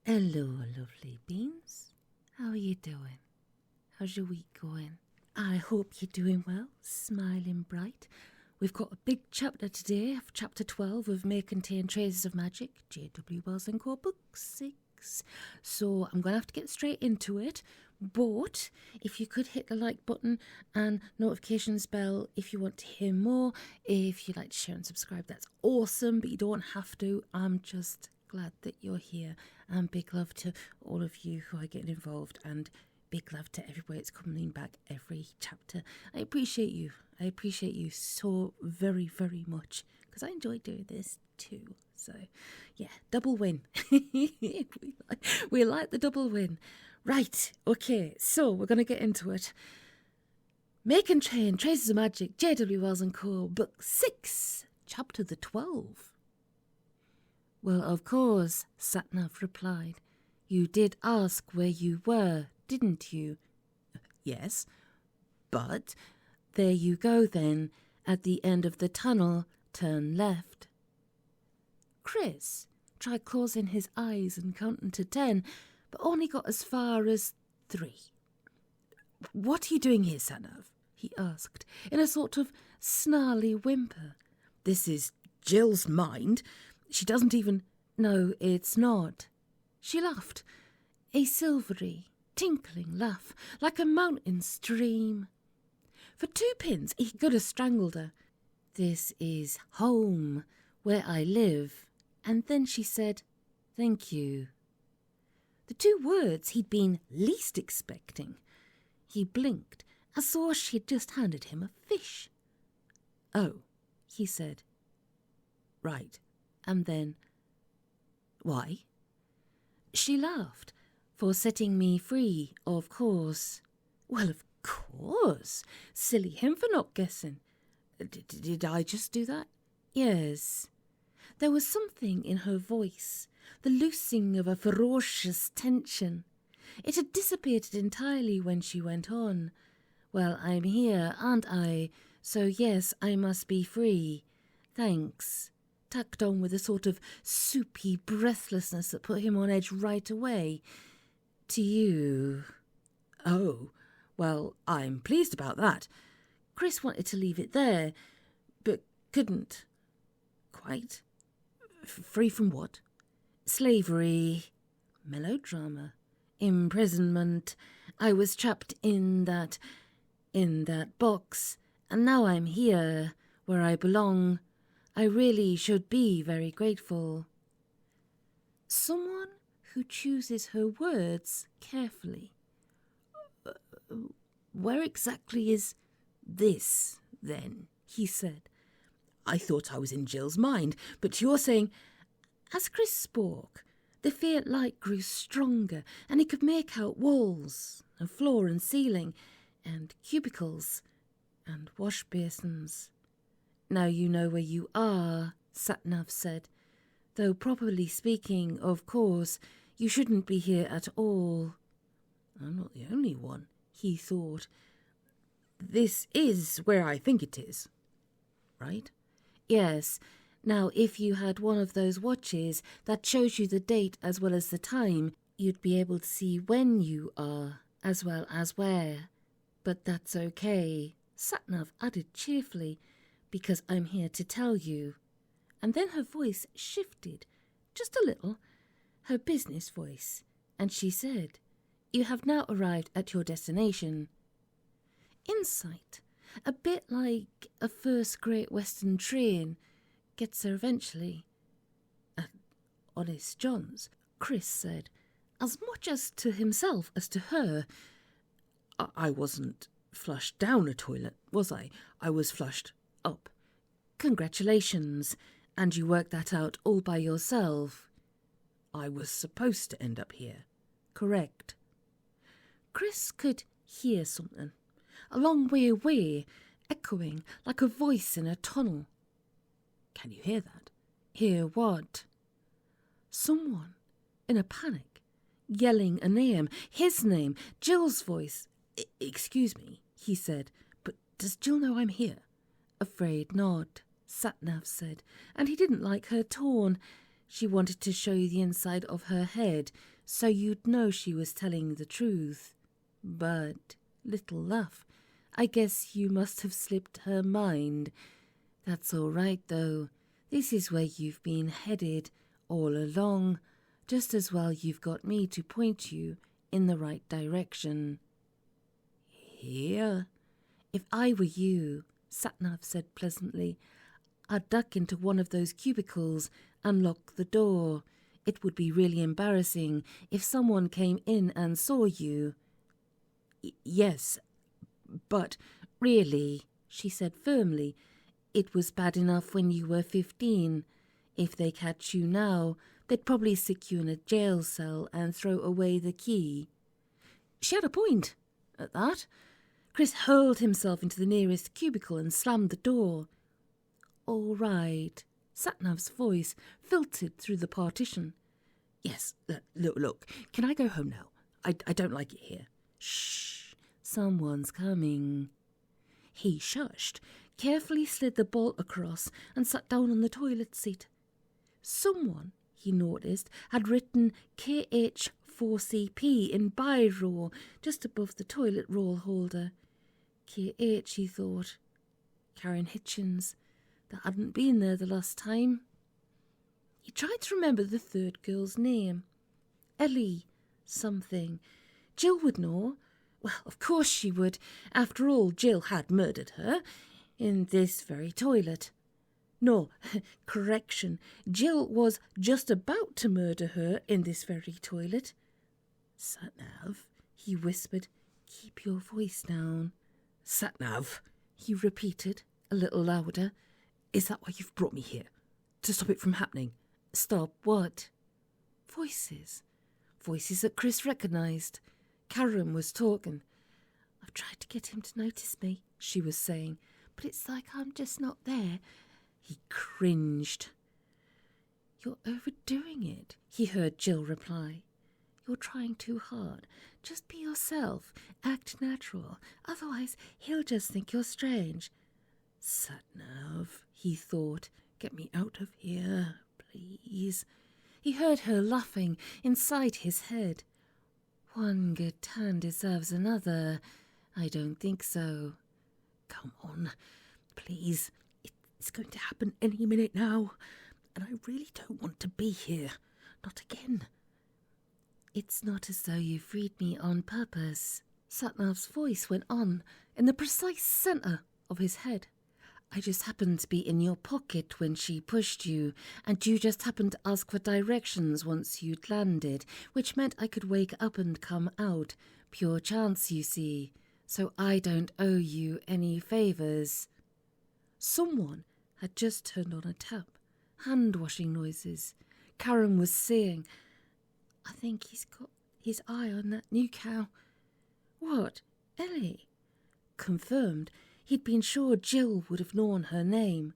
Hello, lovely beans. How are you doing? How's your week going? I hope you're doing well, smiling bright. We've got a big chapter today, chapter 12 of May Contain Traces of Magic, J.W. Wells & Co. Book 6. So I'm going to have to get straight into it, but if you could hit the like button and notifications bell if you want to hear more, if you'd like to share and subscribe, that's awesome, but you don't have to. I'm just glad that you're here, and big love to all of you who are getting involved, and big love to everybody that's coming back every chapter. I appreciate you. I appreciate you so very, very much, because I enjoy doing this too. So, yeah, double win. we like the double win. Right, okay, so we're going to get into it. Make and Train Traces of Magic, J.W. Wells & Co. Book 6, Chapter the 12. Well, of course, SatNav replied. You did ask where you were, didn't you? Yes, but there you go then. At the end of the tunnel, turn left. Chris tried closing his eyes and counting to 10, but only got as far as 3. What are you doing here, SatNav? He asked, in a sort of snarly whimper. This is Jill's mind. She doesn't even... No, it's not. She laughed, a silvery, tinkling laugh, like a mountain stream. For 2 pins he could have strangled her. This is home, where I live. And then she said, thank you. The 2 words he'd been least expecting. He blinked, as though she had just handed him a fish. Oh, he said. Right, and then... Why? She laughed. For setting me free, of course. Well, of course. Silly him for not guessing. Did I just do that? Yes. There was something in her voice, the loosing of a ferocious tension. It had dissipated entirely when she went on. Well, I'm here, aren't I? So yes, I must be free. Thanks. Tacked on with a sort of soupy breathlessness that put him on edge right away. To you. Oh, well, I'm pleased about that. Chris wanted to leave it there, but couldn't. Quite. Free from what? Slavery. Melodrama. Imprisonment. I was trapped in that box, and now I'm here, where I belong. I really should be very grateful. Someone who chooses her words carefully. Where exactly is this, then? He said. I thought I was in Jill's mind, but you're saying... As Chris spoke, the faint light grew stronger, and he could make out walls, and floor and ceiling, and cubicles, and wash basins. Now you know where you are, SatNav said. Though properly speaking, of course, you shouldn't be here at all. I'm not the only one, he thought. This is where I think it is, right? Yes. Now, if you had one of those watches that shows you the date as well as the time, you'd be able to see when you are, as well as where. But that's okay, SatNav added cheerfully, because I'm here to tell you. And then her voice shifted, just a little, her business voice, and she said, You have now arrived at your destination. Insight, a bit like a first Great Western train, gets there eventually. Honest John's, Chris said, as much as to himself as to her. I wasn't flushed down a toilet, was I? I was flushed up. Congratulations. And you worked that out all by yourself. I was supposed to end up here. Correct. Chris could hear something, a long way away, echoing like a voice in a tunnel. Can you hear that? Hear what? Someone, in a panic, yelling a name, his name, Jill's voice. Excuse me, he said, but does Jill know I'm here? Afraid not, SatNav said, and he didn't like her tone. She wanted to show you the inside of her head so you'd know she was telling the truth. But, little laugh, I guess you must have slipped her mind. That's all right, though. This is where you've been headed all along. Just as well you've got me to point you in the right direction. Here? If I were you, SatNav said pleasantly, I'd duck into one of those cubicles and lock the door. It would be really embarrassing if someone came in and saw you. Yes, but really, she said firmly, it was bad enough when you were 15. If they catch you now, they'd probably stick you in a jail cell and throw away the key. She had a point. At that, Chris hurled himself into the nearest cubicle and slammed the door. All right. SatNav's voice filtered through the partition. Yes, look, can I go home now? I don't like it here. Shh, someone's coming. He shushed, carefully slid the bolt across and sat down on the toilet seat. Someone, he noticed, had written KH4CP in biro just above the toilet roll holder. KH, he thought. Karen Hitchens. That hadn't been there the last time. He tried to remember the third girl's name. Ellie something. Jill would know. Well, of course she would. After all, Jill had murdered her in this very toilet. No, correction. Jill was just about to murder her in this very toilet. SatNav, he whispered, keep your voice down. SatNav, he repeated, a little louder. Is that why you've brought me here? To stop it from happening? Stop what? Voices. Voices that Chris recognised. Karen was talking. I've tried to get him to notice me, she was saying, but it's like I'm just not there. He cringed. You're overdoing it, he heard Jill reply. You're trying too hard. Just be yourself. Act natural. Otherwise, he'll just think you're strange. SatNav, he thought. Get me out of here, please. He heard her laughing inside his head. One good turn deserves another. I don't think so. Come on, please. It's going to happen any minute now. And I really don't want to be here. Not again. It's not as though you freed me on purpose. SatNav's voice went on in the precise centre of his head. I just happened to be in your pocket when she pushed you, and you just happened to ask for directions once you'd landed, which meant I could wake up and come out. Pure chance, you see. So I don't owe you any favours. Someone had just turned on a tap. Hand-washing noises. Karen was saying, I think he's got his eye on that new cow. What? Ellie? Confirmed. He'd been sure Jill would have known her name.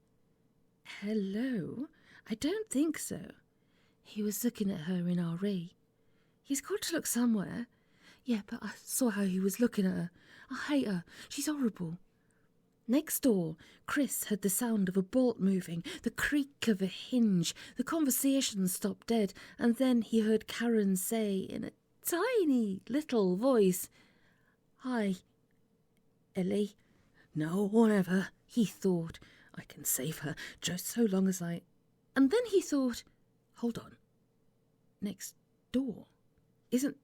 Hello? I don't think so. He was looking at her in RE. He's got to look somewhere. Yeah, but I saw how he was looking at her. I hate her. She's horrible. Next door, Chris heard the sound of a bolt moving, the creak of a hinge. The conversation stopped dead, and then he heard Karen say in a tiny little voice, Hi, Ellie. No one ever, he thought. I can save her just so long as I... And then he thought, hold on. Next door? Isn't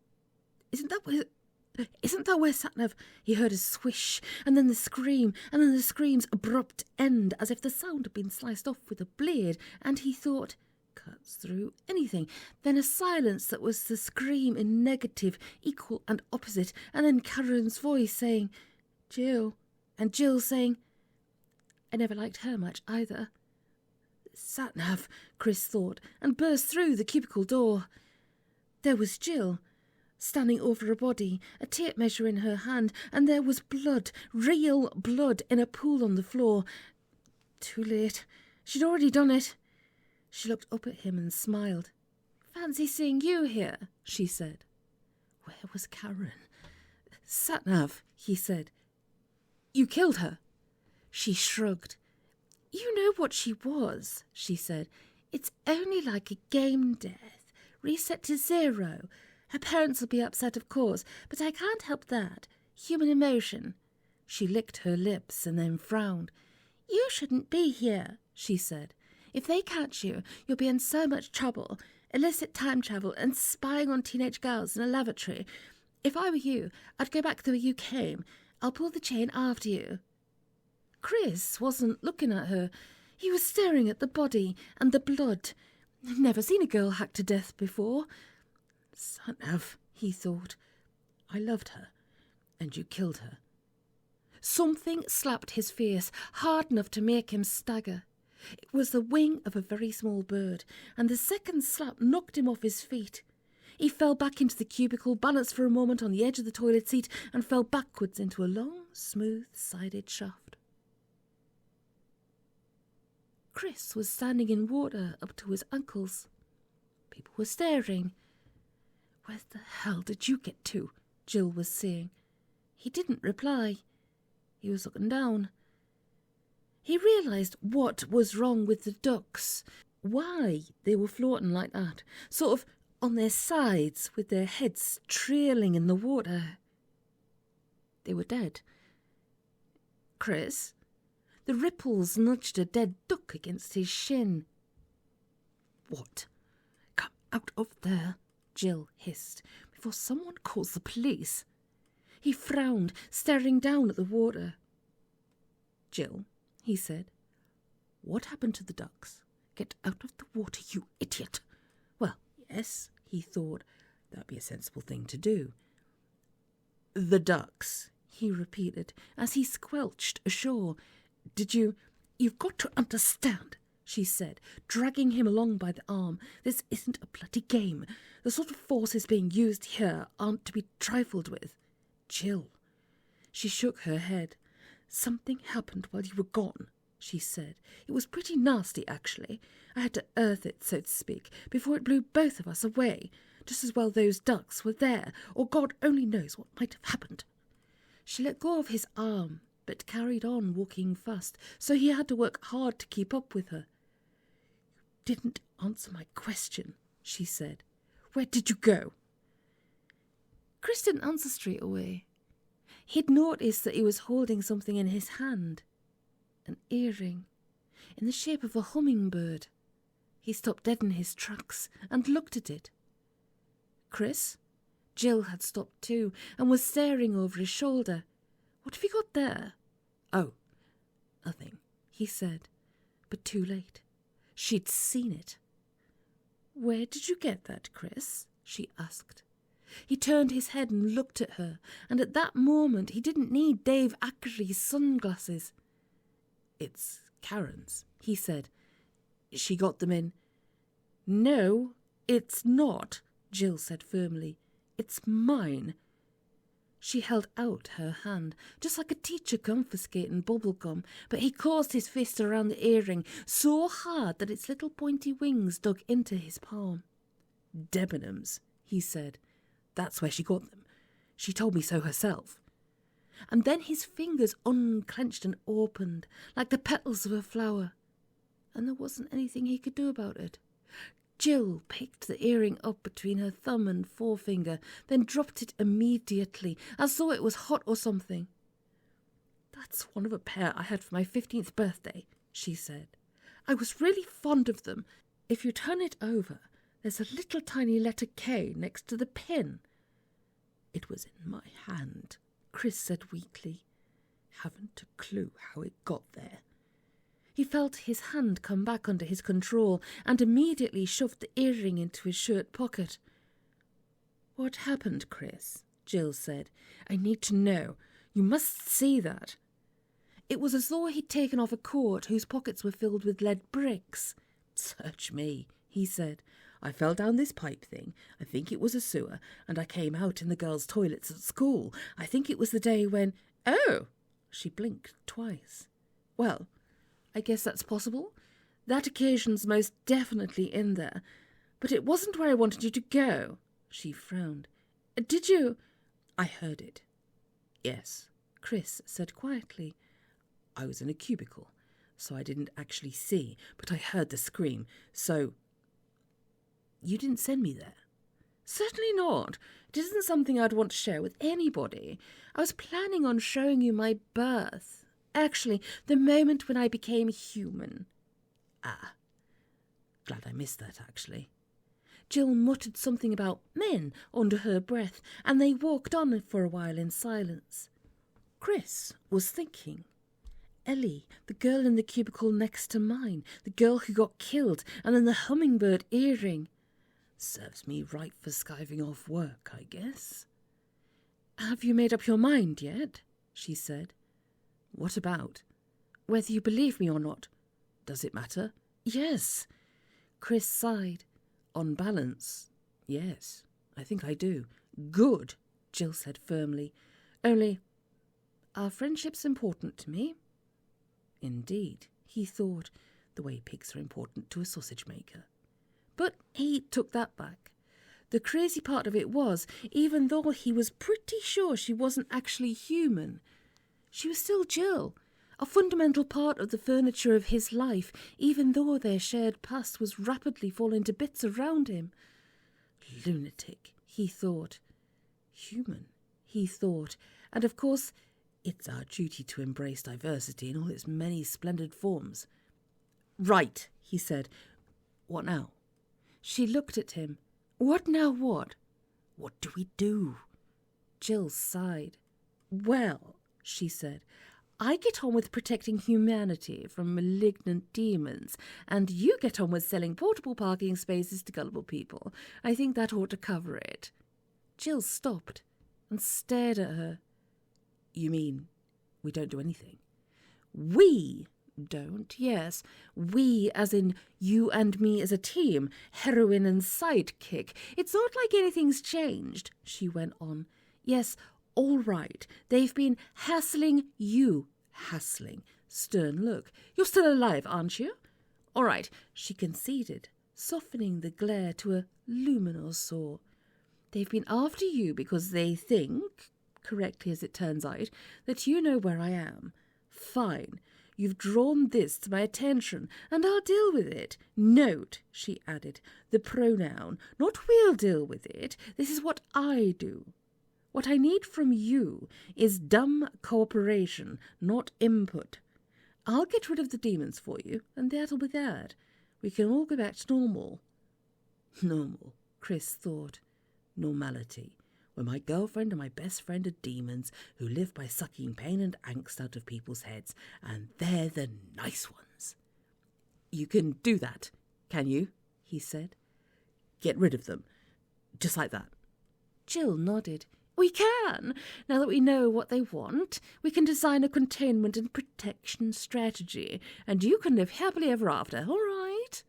that where SatNav... He heard a swish, and then the scream, and then the scream's abrupt end, as if the sound had been sliced off with a blade, and he thought, cuts through anything. Then a silence that was the scream in negative, equal and opposite, and then Karen's voice saying, Jill... And Jill saying, I never liked her much either. SatNav, Chris thought, and burst through the cubicle door. There was Jill, standing over a body, a tape measure in her hand, and there was blood, real blood, in a pool on the floor. Too late. She'd already done it. She looked up at him and smiled. Fancy seeing you here, she said. Where was Karen? SatNav, he said. You killed her. She shrugged. You know what she was, she said. It's only like a game death. Reset to 0. Her parents will be upset, of course, but I can't help that. Human emotion. She licked her lips and then frowned. You shouldn't be here, she said. If they catch you, you'll be in so much trouble. Illicit time travel and spying on teenage girls in a lavatory. If I were you, I'd go back the way you came. I'll pull the chain after you. Chris wasn't looking at her. He was staring at the body and the blood. Never seen a girl hacked to death before. SatNav, he thought. I loved her, and you killed her. Something slapped his face, hard enough to make him stagger. It was the wing of a very small bird, and the second slap knocked him off his feet. He fell back into the cubicle, balanced for a moment on the edge of the toilet seat, and fell backwards into a long, smooth-sided shaft. Chris was standing in water up to his ankles. People were staring. Where the hell did you get to? Jill was saying. He didn't reply. He was looking down. He realised what was wrong with the ducks, why they were floating like that, sort of on their sides with their heads trailing in the water. They were dead. Chris? The ripples nudged a dead duck against his shin. What? Come out of there, Jill hissed, before someone calls the police. He frowned, staring down at the water. Jill, he said, what happened to the ducks? Get out of the water, you idiot. Well, yes, he thought, that'd be a sensible thing to do. The ducks, he repeated, as he squelched ashore. You've got to understand, she said, dragging him along by the arm. This isn't a bloody game. The sort of forces being used here aren't to be trifled with. Jill. She shook her head. Something happened while you were gone, she said. It was pretty nasty, actually. I had to earth it, so to speak, before it blew both of us away. Just as well those ducks were there, or God only knows what might have happened. She let go of his arm, but carried on walking fast, so he had to work hard to keep up with her. You didn't answer my question, she said. Where did you go? Chris didn't answer straight away. He'd noticed that he was holding something in his hand. An earring, in the shape of a hummingbird. He stopped dead in his tracks and looked at it. Chris? Jill had stopped too and was staring over his shoulder. What have you got there? Oh, nothing, he said, but too late. She'd seen it. Where did you get that, Chris? She asked. He turned his head and looked at her, and at that moment he didn't need Dave Ackery's sunglasses. It's Karen's, he said. She got them in. No, it's not, Jill said firmly. It's mine. She held out her hand, just like a teacher confiscating bubblegum, but he closed his fist around the earring so hard that its little pointy wings dug into his palm. Debenhams, he said. That's where she got them. She told me so herself. And then his fingers unclenched and opened, like the petals of a flower. And there wasn't anything he could do about it. Jill picked the earring up between her thumb and forefinger, then dropped it immediately, as though it was hot or something. That's one of a pair I had for my 15th birthday, she said. I was really fond of them. If you turn it over, there's a little tiny letter K next to the pin. It was in my hand, Chris said weakly. Haven't a clue how it got there. He felt his hand come back under his control and immediately shoved the earring into his shirt pocket. What happened, Chris? Jill said. I need to know. You must see that. It was as though he'd taken off a coat whose pockets were filled with lead bricks. Search me, he said. I fell down this pipe thing. I think it was a sewer, and I came out in the girls' toilets at school. I think it was the day when... Oh! She blinked twice. Well, I guess that's possible. That occasion's most definitely in there. But it wasn't where I wanted you to go. She frowned. Did you... I heard it. Yes, Chris said quietly. I was in a cubicle. so I didn't actually see, but I heard the scream, so... You didn't send me there? Certainly not. It isn't something I'd want to share with anybody. I was planning on showing you my birth. Actually, the moment when I became human. Ah, glad I missed that, actually. Jill muttered something about men under her breath, and they walked on for a while in silence. Chris was thinking. Ellie, the girl in the cubicle next to mine, the girl who got killed, and then the hummingbird earring. Serves me right for skiving off work, I guess. Have you made up your mind yet? She said. What about? Whether you believe me or not. Does it matter? Yes. Chris sighed. On balance, yes, I think I do. Good, Jill said firmly. Only, our friendship's important to me. Indeed, he thought, the way pigs are important to a sausage maker. But he took that back. The crazy part of it was, even though he was pretty sure she wasn't actually human, she was still Jill, a fundamental part of the furniture of his life, even though their shared past was rapidly falling to bits around him. Lunatic, he thought. Human, he thought. And of course, it's our duty to embrace diversity in all its many splendid forms. Right, he said. What now? She looked at him. What now what? What do we do? Jill sighed. Well, she said, I get on with protecting humanity from malignant demons, and you get on with selling portable parking spaces to gullible people. I think that ought to cover it. Jill stopped and stared at her. You mean we don't do anything? We don't, yes. We, as in you and me as a team, heroine and sidekick. It's not like anything's changed, she went on. Yes, all right, they've been hassling you. Hassling. Stern look. You're still alive, aren't you? All right, she conceded, softening the glare to a luminous saw. They've been after you because they think, correctly as it turns out, that you know where I am. Fine. You've drawn this to my attention, and I'll deal with it. Note, she added, the pronoun. Not we'll deal with it. This is what I do. What I need from you is dumb cooperation, not input. I'll get rid of the demons for you, and that'll be that. We can all go back to normal. Normal, Chris thought. Normality, where my girlfriend and my best friend are demons who live by sucking pain and angst out of people's heads, and they're the nice ones. You can do that, can you? He said. Get rid of them, just like that. Jill nodded. We can. Now that we know what they want, we can design a containment and protection strategy, and you can live happily ever after, all right?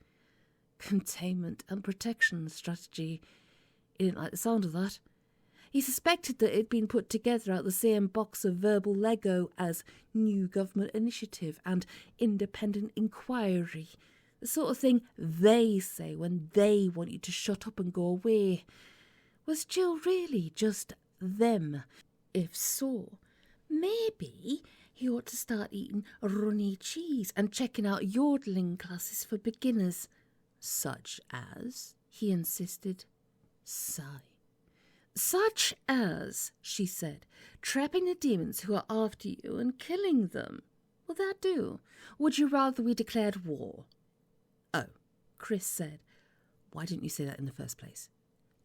Containment and protection strategy. He didn't like the sound of that. He suspected that it had been put together out of the same box of verbal Lego as New Government Initiative and Independent Inquiry. The sort of thing they say when they want you to shut up and go away. Was Jill really just them? If so, maybe he ought to start eating runny cheese and checking out yodeling classes for beginners. Such as, he insisted. Sigh. Such as, she said, trapping the demons who are after you and killing them. Will that do? Would you rather we declared war? Oh, Chris said. Why didn't you say that in the first place?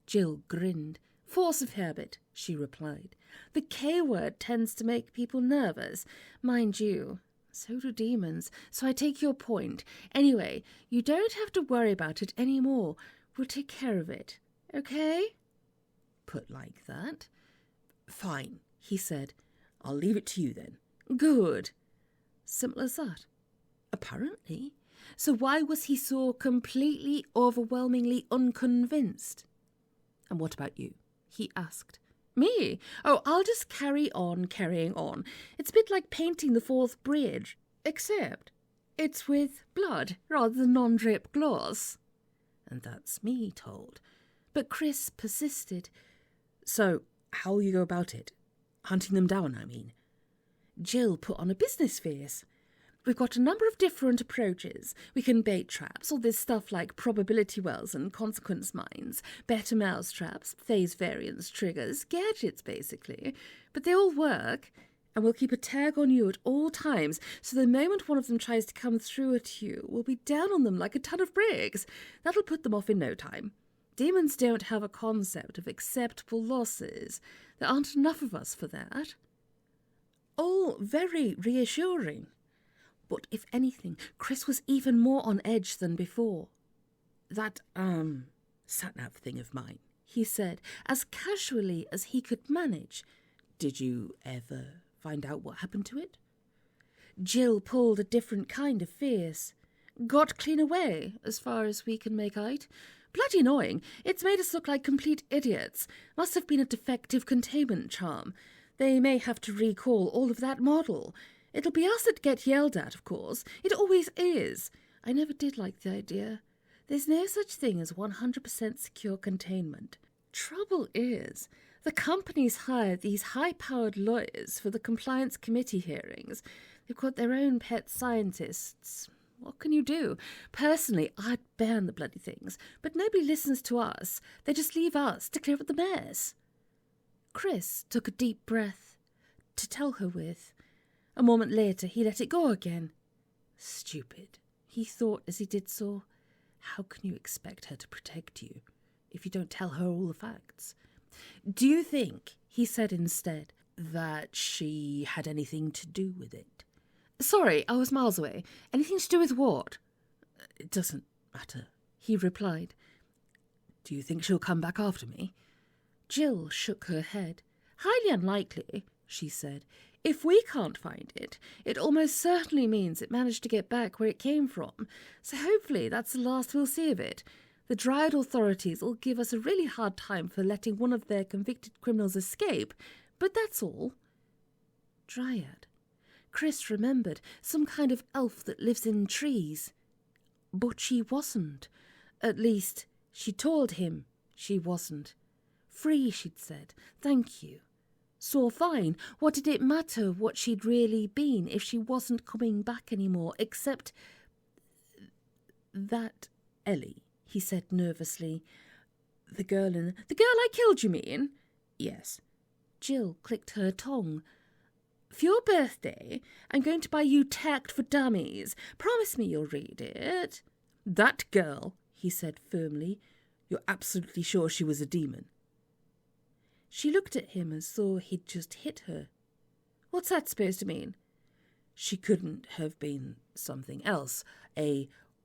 Jill grinned. Force of habit, she replied. The K-word tends to make people nervous. Mind you, so do demons, so I take your point. Anyway, you don't have to worry about it any more. We'll take care of it, okay? Put like that. Fine, he said. I'll leave it to you then. Good. Simple as that. Apparently. So why was he so completely, overwhelmingly unconvinced? And what about you? He asked. Me? Oh, I'll just carry on carrying on. It's a bit like painting the fourth bridge, except it's with blood rather than non-drip gloss. And that's me told. But Chris persisted. So, how'll you go about it? Hunting them down, I mean. Jill put on a business face. We've got a number of different approaches. We can bait traps, all this stuff like probability wells and consequence mines, better mouse traps, phase variance triggers, gadgets basically. But they all work, and we'll keep a tag on you at all times, so the moment one of them tries to come through at you, we'll be down on them like a ton of bricks. That'll put them off in no time. Demons don't have a concept of acceptable losses. There aren't enough of us for that. All very reassuring. But if anything, Chris was even more on edge than before. That, SatNav thing of mine, he said, as casually as he could manage. Did you ever find out what happened to it? Jill pulled a different kind of fierce. Got clean away, as far as we can make out. Bloody annoying. It's made us look like complete idiots. Must have been a defective containment charm. They may have to recall all of that model. It'll be us that get yelled at, of course. It always is. I never did like the idea. There's no such thing as 100% secure containment. Trouble is, the company's hired these high-powered lawyers for the compliance committee hearings. They've got their own pet scientists. What can you do? Personally, I'd ban the bloody things, but nobody listens to us. They just leave us to clear up the mess. Chris took a deep breath to tell her with. A moment later, he let it go again. Stupid, he thought as he did so. How can you expect her to protect you if you don't tell her all the facts? Do you think, he said instead, that she had anything to do with it? Sorry, I was miles away. Anything to do with what? It doesn't matter, he replied. Do you think she'll come back after me? Jill shook her head. Highly unlikely, she said. If we can't find it, it almost certainly means it managed to get back where it came from. So hopefully that's the last we'll see of it. The Dryad authorities will give us a really hard time for letting one of their convicted criminals escape, but that's all. Dryad. Chris remembered, some kind of elf that lives in trees. But she wasn't. At least, she told him she wasn't. Free, she'd said. Thank you. So fine. What did it matter what she'd really been if she wasn't coming back anymore, except that Ellie, he said nervously. The girl I killed, you mean? Yes. Jill clicked her tongue. For your birthday, I'm going to buy you Tact for Dummies. Promise me you'll read it. That girl, he said firmly. You're absolutely sure she was a demon? She looked at him as though he'd just hit her. What's that supposed to mean? She couldn't have been something else.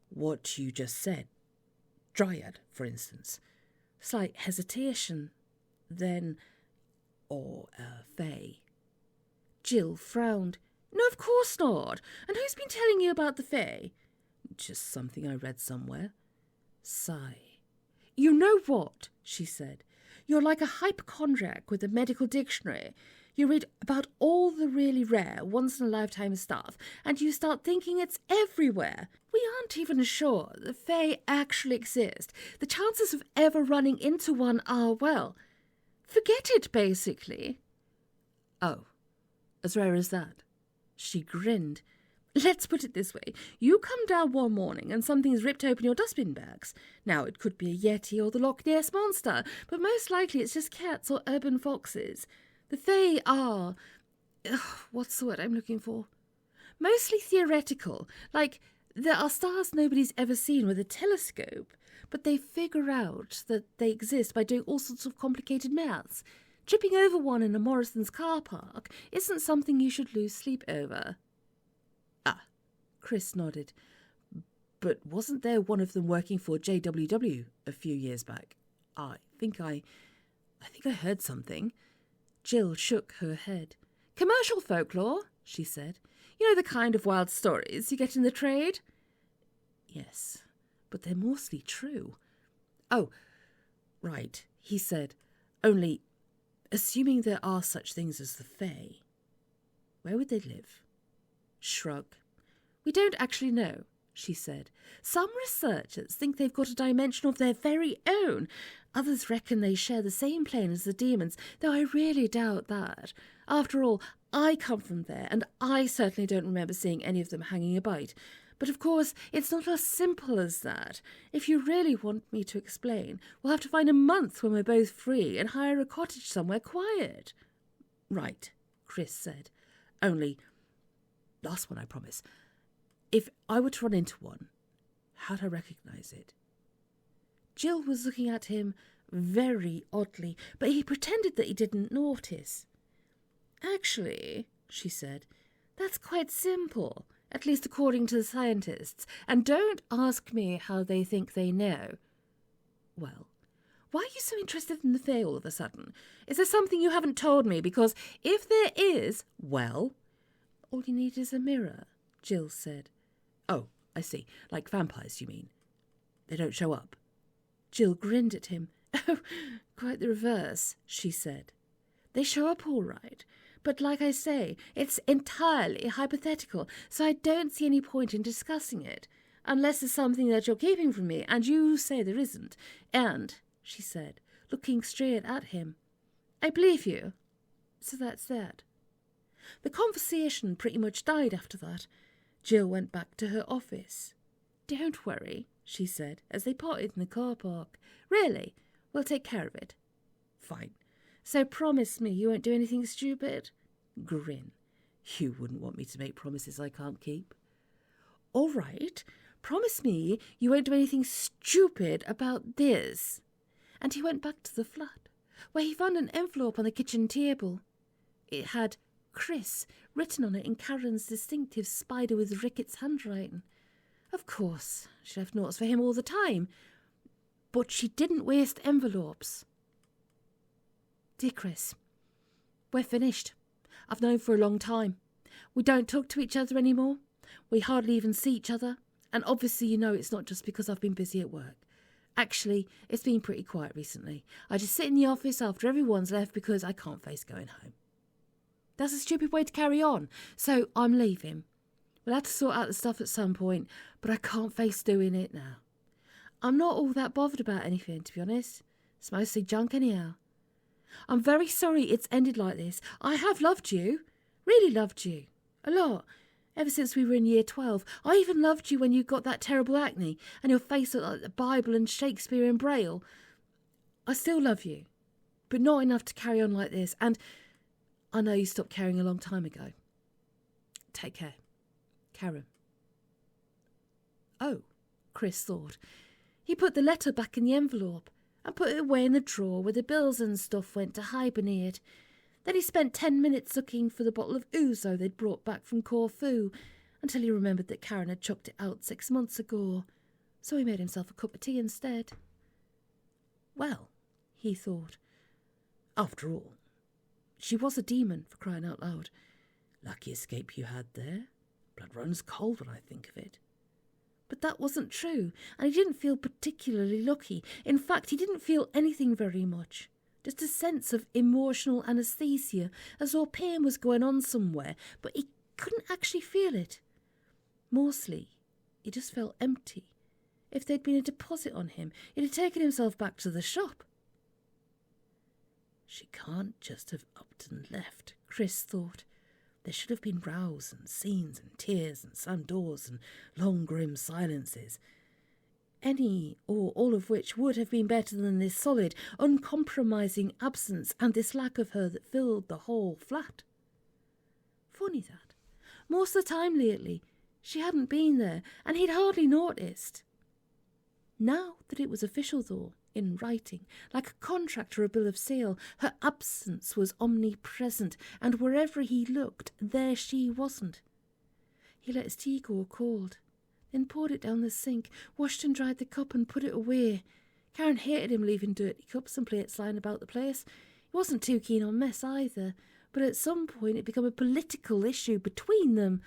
What you just said. Dryad, for instance. Slight hesitation. Then, or a fae. Jill frowned. No, of course not. And who's been telling you about the fae? Just something I read somewhere. Sigh. You know what? She said. You're like a hypochondriac with a medical dictionary. You read about all the really rare, once-in-a-lifetime stuff, and you start thinking it's everywhere. We aren't even sure the fae actually exist. The chances of ever running into one are, well, forget it, basically. Oh, as rare as that? She grinned. Let's put it this way. You come down one morning and something's ripped open your dustbin bags. Now, it could be a yeti or the Loch Ness Monster, but most likely it's just cats or urban foxes. The fae are... what's the word I'm looking for? Mostly theoretical. Like, there are stars nobody's ever seen with a telescope, but they figure out that they exist by doing all sorts of complicated maths. Tripping over one in a Morrison's car park isn't something you should lose sleep over. Chris nodded. But wasn't there one of them working for JWW a few years back? I think I heard something. Jill shook her head. Commercial folklore, she said. You know the kind of wild stories you get in the trade? Yes, but they're mostly true. Oh, right, he said. Only, assuming there are such things as the fae, where would they live? Shrug. We don't actually know, she said. Some researchers think they've got a dimension of their very own. Others reckon they share the same plane as the demons, though I really doubt that. After all, I come from there, and I certainly don't remember seeing any of them hanging about. But of course, it's not as simple as that. If you really want me to explain, we'll have to find a month when we're both free and hire a cottage somewhere quiet. Right, Chris said. Only, last one I promise. If I were to run into one, how'd I recognise it? Jill was looking at him very oddly, but he pretended that he didn't notice. Actually, she said, that's quite simple, at least according to the scientists, and don't ask me how they think they know. Well, why are you so interested in the Fae all of a sudden? Is there something you haven't told me? Because if there is, well, all you need is a mirror, Jill said. Oh, I see. Like vampires, you mean? They don't show up. Jill grinned at him. Oh, quite the reverse, she said. They show up all right, but like I say, it's entirely hypothetical, so I don't see any point in discussing it, unless it's something that you're keeping from me, and you say there isn't. And, she said, looking straight at him, I believe you. So that's that. The conversation pretty much died after that. Jill went back to her office. Don't worry, she said, as they parted in the car park. Really, we'll take care of it. Fine. So promise me you won't do anything stupid? Grin. You wouldn't want me to make promises I can't keep. All right. Promise me you won't do anything stupid about this. And he went back to the flat, where he found an envelope on the kitchen table. It had Chris written on it in Karen's distinctive spider with rickets handwriting. Of course, she left notes for him all the time, but she didn't waste envelopes. Dear Chris, we're finished. I've known for a long time. We don't talk to each other anymore. We hardly even see each other. And obviously you know it's not just because I've been busy at work. Actually, it's been pretty quiet recently. I just sit in the office after everyone's left because I can't face going home. That's a stupid way to carry on, so I'm leaving. We'll have to sort out the stuff at some point, but I can't face doing it now. I'm not all that bothered about anything, to be honest. It's mostly junk anyhow. I'm very sorry it's ended like this. I have loved you. Really loved you. A lot. Ever since we were in year 12. I even loved you when you got that terrible acne and your face looked like the Bible and Shakespeare in Braille. I still love you, but not enough to carry on like this. And I know you stopped caring a long time ago. Take care. Karen. Oh, Chris thought. He put the letter back in the envelope and put it away in the drawer where the bills and stuff went to hibernate. Then he spent 10 minutes looking for the bottle of ouzo they'd brought back from Corfu, until he remembered that Karen had chucked it out 6 months ago, so he made himself a cup of tea instead. Well, he thought, after all, she was a demon, for crying out loud. Lucky escape you had there. Blood runs cold when I think of it. But that wasn't true, and he didn't feel particularly lucky. In fact, he didn't feel anything very much. Just a sense of emotional anaesthesia, as though pain was going on somewhere, but he couldn't actually feel it. Mostly, he just felt empty. If there'd been a deposit on him, he'd have taken himself back to the shop. She can't just have upped and left, Chris thought. There should have been rows and scenes and tears and slammed doors and long grim silences. Any or all of which would have been better than this solid, uncompromising absence and this lack of her that filled the whole flat. Funny that. Most of the time lately, she hadn't been there, and he'd hardly noticed. Now that it was official, though, in writing, like a contract or a bill of sale, her absence was omnipresent, and wherever he looked, there she wasn't. He let his tea go cold, then poured it down the sink, washed and dried the cup and put it away. Karen hated him leaving dirty cups and plates lying about the place. He wasn't too keen on mess either, but at some point it became a political issue between them.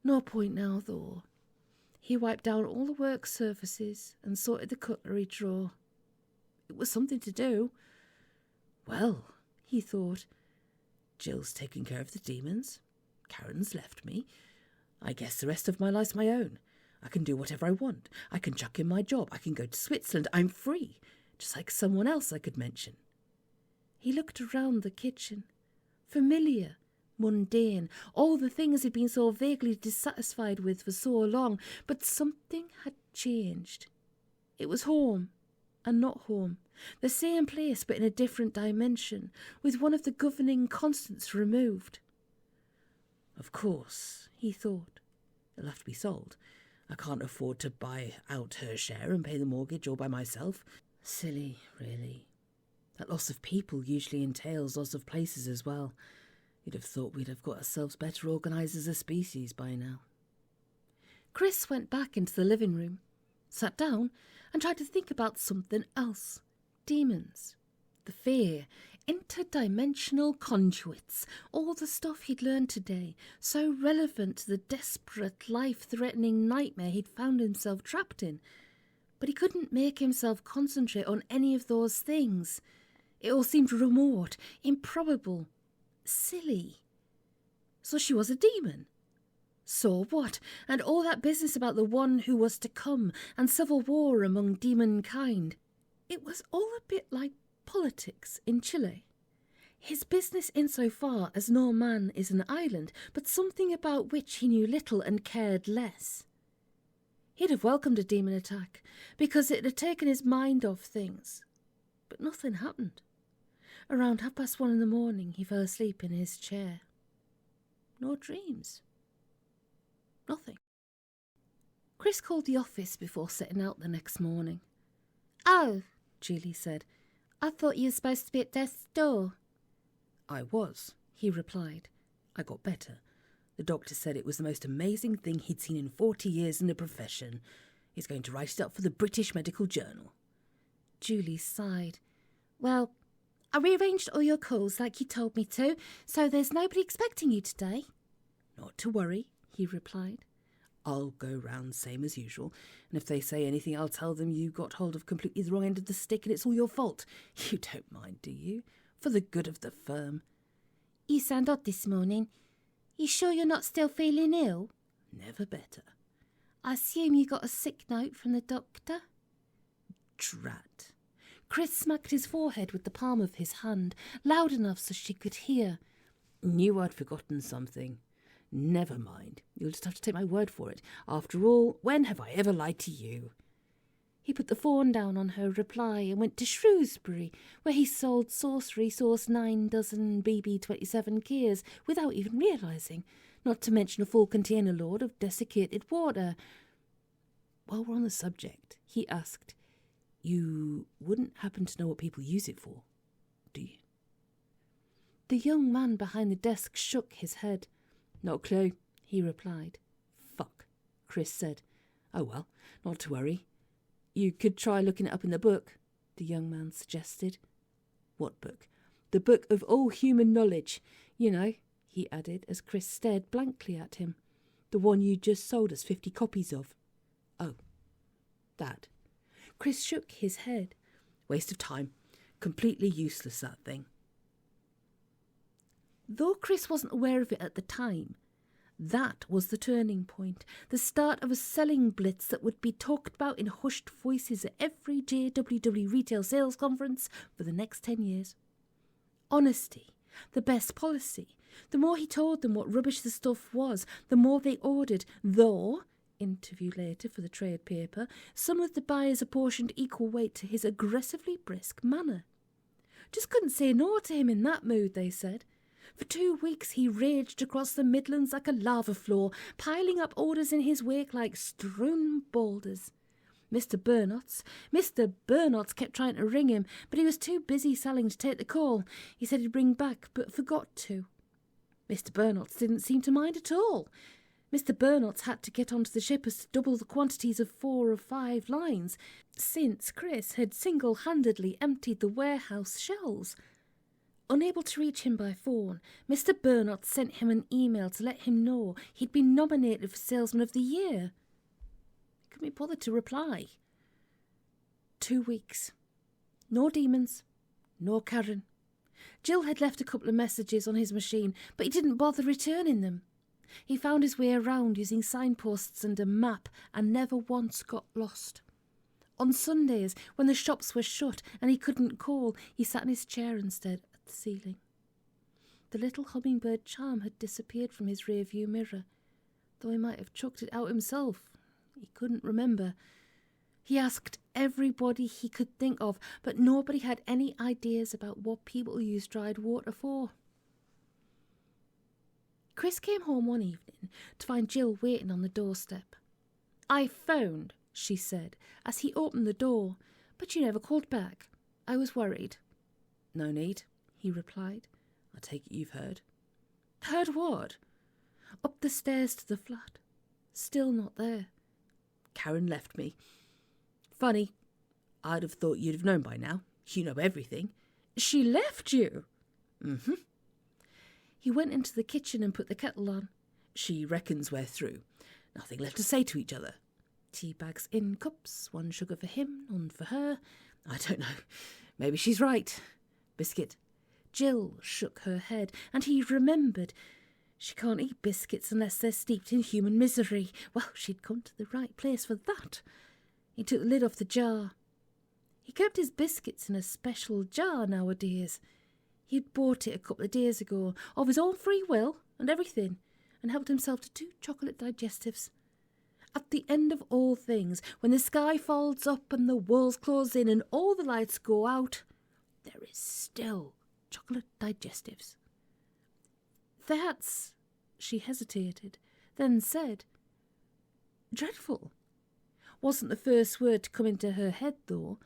No point now, though. He wiped down all the work surfaces and sorted the cutlery drawer. It was something to do. Well, he thought, Jill's taken care of the demons. Karen's left me. I guess the rest of my life's my own. I can do whatever I want. I can chuck in my job. I can go to Switzerland. I'm free, just like someone else I could mention. He looked around the kitchen. Familiar, mundane, all the things he'd been so vaguely dissatisfied with for so long, but something had changed. It was home, and not home, the same place but in a different dimension, with one of the governing constants removed. Of course, he thought, it'll have to be sold. I can't afford to buy out her share and pay the mortgage all by myself. Silly, really. That loss of people usually entails loss of places as well. You'd have thought we'd have got ourselves better organised as a species by now. Chris went back into the living room, sat down and tried to think about something else. Demons, the fae, interdimensional conduits, all the stuff he'd learned today, so relevant to the desperate, life-threatening nightmare he'd found himself trapped in. But he couldn't make himself concentrate on any of those things. It all seemed remote, improbable, silly. So she was a demon. So what? And all that business about the one who was to come and civil war among demon kind. It was all a bit like politics in Chile. His business insofar as no man is an island, but something about which he knew little and cared less. He'd have welcomed a demon attack, because it had taken his mind off things. But nothing happened. Around 1:30 in the morning, he fell asleep in his chair. No dreams. Nothing. Chris called the office before setting out the next morning. "Oh," Julie said, "I thought you were supposed to be at death's door." "I was," he replied. "I got better. The doctor said it was the most amazing thing he'd seen in 40 years in the profession. He's going to write it up for the British Medical Journal." Julie sighed. "Well, I rearranged all your calls like you told me to, so there's nobody expecting you today." "Not to worry," he replied. "I'll go round same as usual, and if they say anything I'll tell them you got hold of completely the wrong end of the stick and it's all your fault. You don't mind, do you? For the good of the firm." "You sound odd this morning. You sure you're not still feeling ill?" "Never better." "I assume you got a sick note from the doctor?" Drat. Chris smacked his forehead with the palm of his hand, loud enough so she could hear. "Knew I'd forgotten something. Never mind. You'll just have to take my word for it. After all, when have I ever lied to you?" He put the phone down on her reply and went to Shrewsbury, where he sold sorcery sauce 9 dozen BB-27 gears without even realising, not to mention a full container load of desiccated water. "While we're on the subject," he asked, "you wouldn't happen to know what people use it for, do you?" The young man behind the desk shook his head. "Not a clue," he replied. "Fuck," Chris said. "Oh well, not to worry. You could try looking it up in the book," the young man suggested. "What book?" "The Book of All Human Knowledge. You know," he added as Chris stared blankly at him. "The one you just sold us 50 copies of." "Oh, that." Chris shook his head. "Waste of time. Completely useless, that thing." Though Chris wasn't aware of it at the time, that was the turning point, the start of a selling blitz that would be talked about in hushed voices at every JWW retail sales conference for the next 10 years. Honesty, the best policy. The more he told them what rubbish the stuff was, the more they ordered, though, interview later for the trade paper, some of the buyers apportioned equal weight to his aggressively brisk manner. Just couldn't say no to him in that mood, they said. For 2 weeks he raged across the Midlands like a lava flow, piling up orders in his wake like strewn boulders. Mr. Burnotts kept trying to ring him, but he was too busy selling to take the call. He said he'd ring back, but forgot to. Mr. Burnotts didn't seem to mind at all. Mr. Burnotts had to get onto the shippers to double the quantities of 4 or 5 lines, since Chris had single-handedly emptied the warehouse shelves. Unable to reach him by phone, Mr. Burnotts sent him an email to let him know he'd been nominated for Salesman of the Year. He couldn't be bothered to reply. 2 weeks. No demons. No Karen. Jill had left a couple of messages on his machine, but he didn't bother returning them. He found his way around using signposts and a map and never once got lost. On Sundays, when the shops were shut and he couldn't call, he sat in his chair instead at the ceiling. The little hummingbird charm had disappeared from his rear-view mirror, though he might have chucked it out himself. He couldn't remember. He asked everybody he could think of, but nobody had any ideas about what people use dried water for. Chris came home one evening to find Jill waiting on the doorstep. "I phoned," she said, as he opened the door, "but you never called back. I was worried." "No need," he replied. "I take it you've heard." "Heard what?" "Up the stairs to the flat. Still not there." "Karen left me. Funny. I'd have thought you'd have known by now. You know everything." "She left you?" "Mm-hmm." He went into the kitchen and put the kettle on. "She reckons we're through. Nothing left to say to each other. Tea bags in cups, one sugar for him, none for her. I don't know. Maybe she's right. Biscuit?" Jill shook her head, and he remembered. She can't eat biscuits unless they're steeped in human misery. Well, she'd come to the right place for that. He took the lid off the jar. He kept his biscuits in a special jar nowadays. He'd bought it a couple of days ago, of his own free will and everything, and helped himself to 2 chocolate digestives. At the end of all things, when the sky folds up and the walls close in and all the lights go out, there is still chocolate digestives. "That's," she hesitated, then said. "Dreadful." Wasn't the first word to come into her head, though.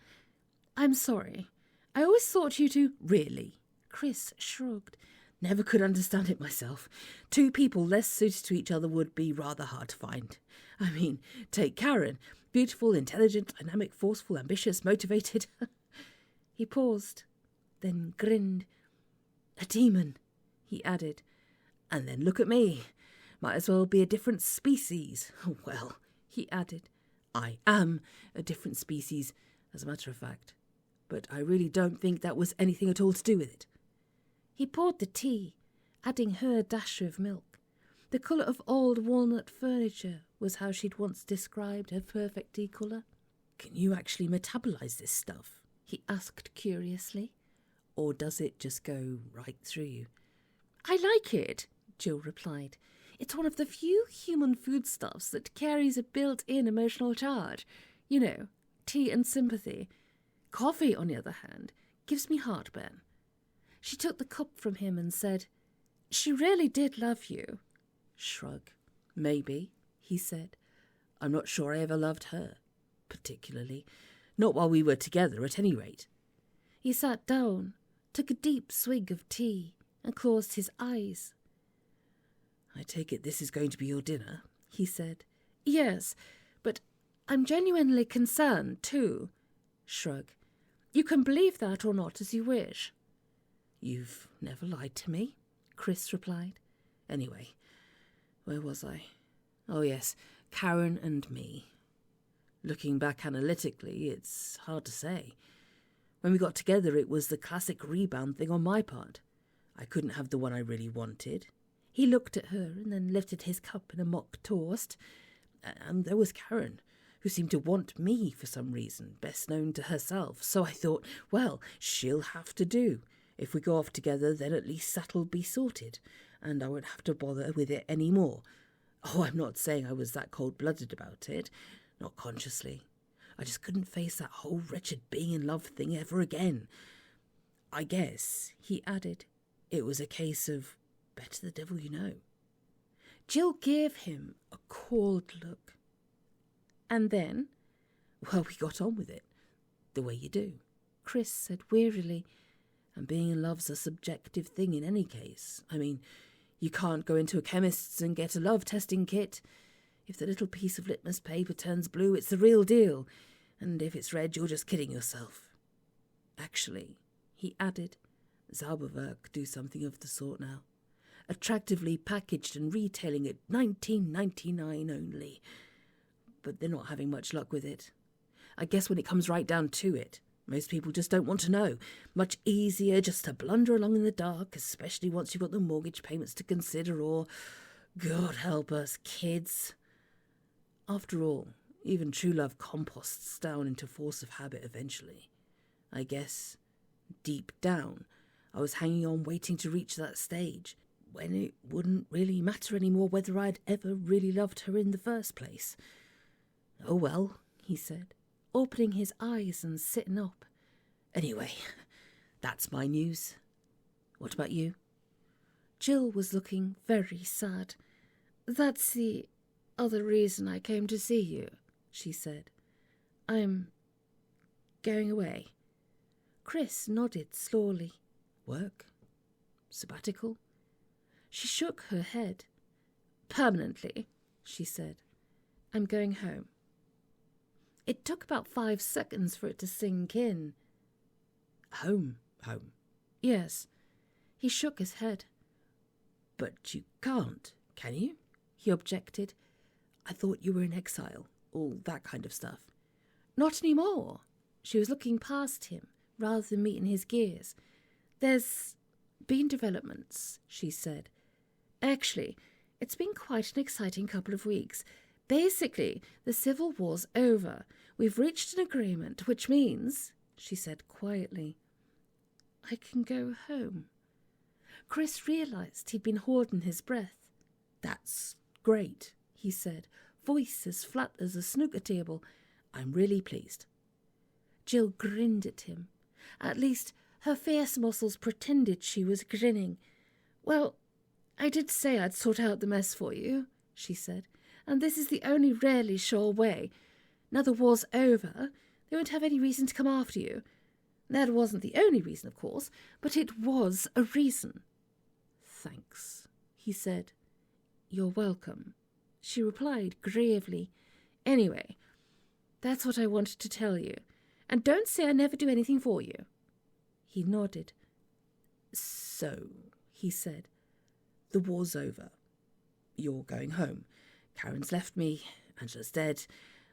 "I'm sorry. I always thought you two—" "Really?" Chris shrugged. "Never could understand it myself. 2 people less suited to each other would be rather hard to find. I mean, take Karen. Beautiful, intelligent, dynamic, forceful, ambitious, motivated." He paused, then grinned. "A demon," he added. "And then look at me. Might as well be a different species. Well," he added, "I am a different species, as a matter of fact. But I really don't think that was anything at all to do with it." He poured the tea, adding her dash of milk. The colour of old walnut furniture was how she'd once described her perfect tea colour. "Can you actually metabolize this stuff?" he asked curiously. "Or does it just go right through you?" "I like it," Jill replied. "It's one of the few human foodstuffs that carries a built-in emotional charge. You know, tea and sympathy. Coffee, on the other hand, gives me heartburn." She took the cup from him and said, "She really did love you." Shrug. "Maybe," he said. "I'm not sure I ever loved her, particularly. Not while we were together, at any rate." He sat down, took a deep swig of tea, and closed his eyes. "I take it this is going to be your dinner," he said. "Yes, but I'm genuinely concerned, too." Shrug. "You can believe that or not as you wish." "You've never lied to me," Chris replied. "Anyway, where was I? Oh yes, Karen and me. Looking back analytically, it's hard to say. When we got together, it was the classic rebound thing on my part. I couldn't have the one I really wanted." He looked at her and then lifted his cup in a mock toast. "And there was Karen, who seemed to want me for some reason, best known to herself. So I thought, well, she'll have to do. If we go off together, then at least that'll be sorted, and I won't have to bother with it any more. Oh, I'm not saying I was that cold-blooded about it, not consciously. I just couldn't face that whole wretched being in love thing ever again. I guess," he added, "it was a case of better the devil you know." Jill gave him a cold look. "And then?" "Well, we got on with it, the way you do," Chris said wearily. "And being in love's a subjective thing in any case. I mean, you can't go into a chemist's and get a love testing kit. If the little piece of litmus paper turns blue, it's the real deal. And if it's red, you're just kidding yourself. Actually," he added, "Zauberwerk do something of the sort now. Attractively packaged and retailing at $19.99 only. But they're not having much luck with it. I guess when it comes right down to it, most people just don't want to know. Much easier just to blunder along in the dark, especially once you've got the mortgage payments to consider or, God help us, kids. After all, even true love composts down into force of habit eventually. I guess, deep down, I was hanging on waiting to reach that stage when it wouldn't really matter anymore whether I'd ever really loved her in the first place. Oh well, he said, opening his eyes and sitting up. Anyway, that's my news. What about you? Jill was looking very sad. That's the other reason I came to see you, she said. I'm going away. Chris nodded slowly. Work? Sabbatical? She shook her head. Permanently, she said. I'm going home. It took about 5 seconds for it to sink in. Home? Yes. He shook his head. But you can't, can you? He objected. I thought you were in exile, all that kind of stuff. Not anymore. She was looking past him, rather than meeting his gaze. There's been developments, she said. Actually, it's been quite an exciting couple of weeks. Basically, the civil war's over. We've reached an agreement, which means, she said quietly, I can go home. Chris realised he'd been holding his breath. That's great, he said, voice as flat as a snooker table. I'm really pleased. Jill grinned at him. At least her face muscles pretended she was grinning. Well, I did say I'd sort out the mess for you, she said, and this is the only really sure way. Now the war's over, they won't have any reason to come after you. That wasn't the only reason, of course, but it was a reason. Thanks, he said. You're welcome, she replied gravely. Anyway, that's what I wanted to tell you. And don't say I never do anything for you. He nodded. So, he said, the war's over. You're going home. Karen's left me. Angela's dead.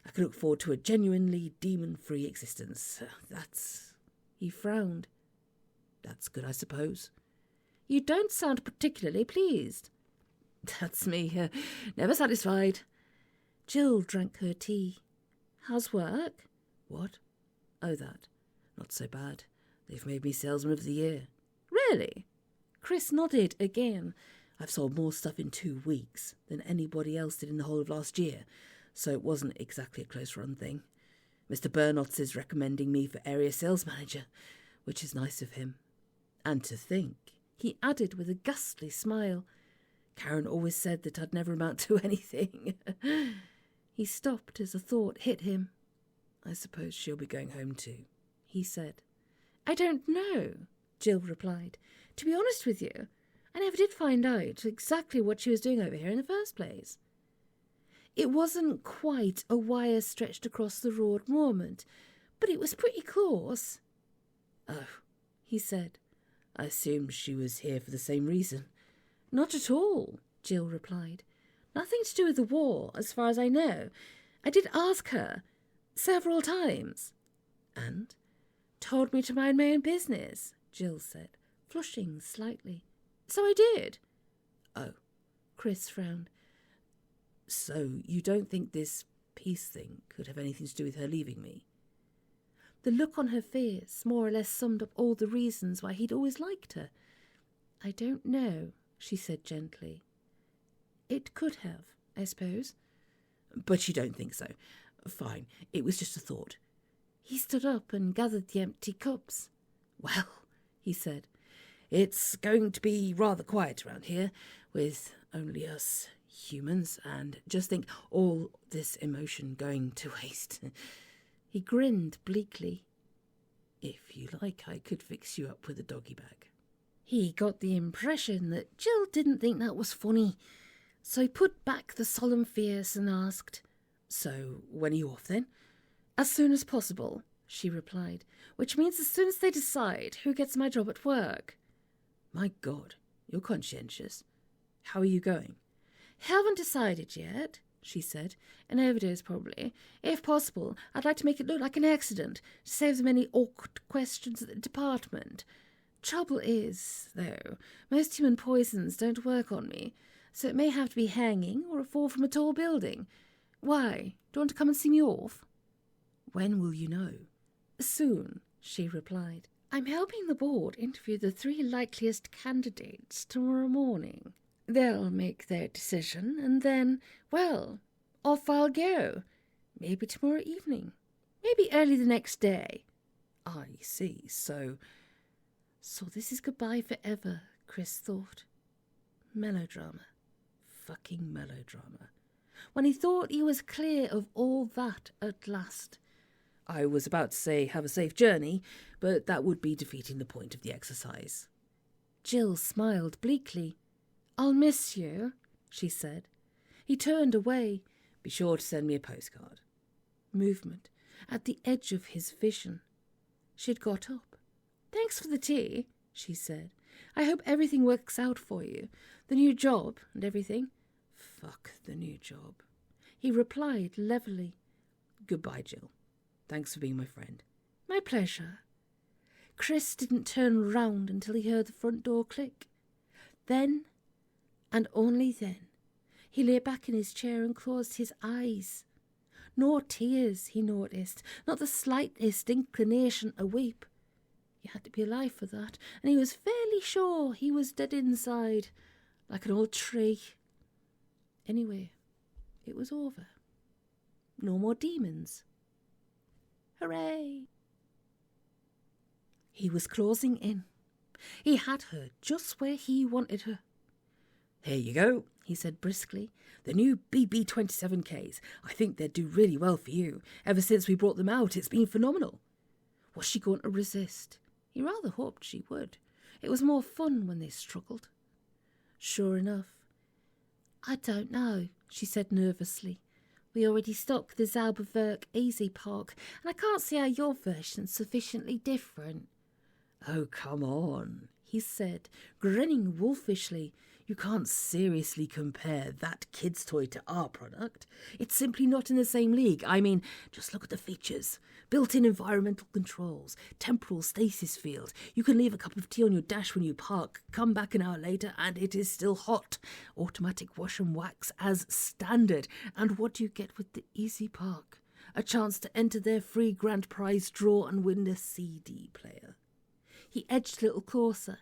I can look forward to a genuinely demon-free existence. That's... He frowned. That's good, I suppose. You don't sound particularly pleased. That's me, never satisfied. Jill drank her tea. How's work? What? Oh, that. Not so bad. They've made me salesman of the year. Really? Chris nodded again. I've sold more stuff in 2 weeks than anybody else did in the whole of last year, so it wasn't exactly a close-run thing. Mr. Burnotts is recommending me for area sales manager, which is nice of him. And to think, he added with a ghastly smile, Karen always said that I'd never amount to anything. He stopped as a thought hit him. I suppose she'll be going home too, he said. I don't know, Jill replied. To be honest with you, I never did find out exactly what she was doing over here in the first place. It wasn't quite a wire stretched across the road moment, but it was pretty close. Oh, he said. I assumed she was here for the same reason. Not at all, Jill replied. Nothing to do with the war, as far as I know. I did ask her several times. And? Told me to mind my own business, Jill said, flushing slightly. So I did. Oh, Chris frowned. So you don't think this peace thing could have anything to do with her leaving me? The look on her face more or less summed up all the reasons why he'd always liked her. I don't know, she said gently. It could have, I suppose. But you don't think so. Fine, it was just a thought. He stood up and gathered the empty cups. Well, he said, it's going to be rather quiet around here, with only us humans, and just think all this emotion going to waste. He grinned bleakly. If you like, I could fix you up with a doggy bag. He got the impression that Jill didn't think that was funny, so he put back the solemn face and asked, So, when are you off then? As soon as possible, she replied, which means as soon as they decide who gets my job at work. My God, you're conscientious. How are you going? Haven't decided yet, she said. An overdose, probably. If possible, I'd like to make it look like an accident, to save them any awkward questions at the department. Trouble is, though, most human poisons don't work on me, so it may have to be hanging or a fall from a tall building. Why? Do you want to come and see me off? When will you know? Soon, she replied. I'm helping the board interview the 3 likeliest candidates tomorrow morning. They'll make their decision, and then, well, off I'll go. Maybe tomorrow evening. Maybe early the next day. I see, So this is goodbye forever, Chris thought. Melodrama. Fucking melodrama. When he thought he was clear of all that at last. I was about to say have a safe journey, but that would be defeating the point of the exercise. Jill smiled bleakly. I'll miss you, she said. He turned away. Be sure to send me a postcard. Movement at the edge of his vision. She'd got up. Thanks for the tea, she said. I hope everything works out for you. The new job and everything. Fuck the new job, he replied levelly. Goodbye, Jill. Thanks for being my friend. My pleasure. Chris didn't turn round until he heard the front door click. Then, and only then, he lay back in his chair and closed his eyes. No tears, he noticed, not the slightest inclination to weep. He had to be alive for that, and he was fairly sure he was dead inside, like an old tree. Anyway, it was over. No more demons. Hooray! He was closing in. He had her just where he wanted her. Here you go, he said briskly. The new BB-27Ks. I think they'd do really well for you. Ever since we brought them out, it's been phenomenal. Was she going to resist? He rather hoped she would. It was more fun when they struggled. Sure enough. I don't know, she said nervously. We already stock the Zauberwerk Easy Park, and I can't see how your version's sufficiently different. Oh, come on, he said, grinning wolfishly. You can't seriously compare that kid's toy to our product. It's simply not in the same league. I mean, just look at the features. Built-in environmental controls, temporal stasis field. You can leave a cup of tea on your dash when you park, come back an hour later, and it is still hot. Automatic wash and wax as standard. And what do you get with the Easy Park? A chance to enter their free grand prize draw and win a CD player. He edged a little closer,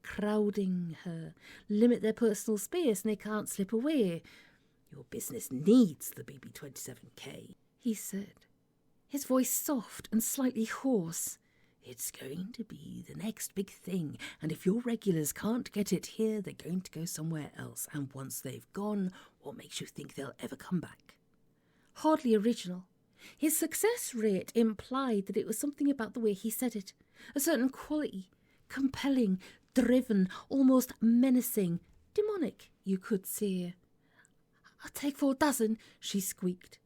crowding her. Limit their personal space and they can't slip away. Your business needs the BB-27K, he said, his voice soft and slightly hoarse. It's going to be the next big thing, and if your regulars can't get it here, they're going to go somewhere else, and once they've gone, what makes you think they'll ever come back? Hardly original. His success rate implied that it was something about the way he said it, a certain quality, compelling, driven, almost menacing, demonic, you could say. I'll take 4 dozen, she squeaked.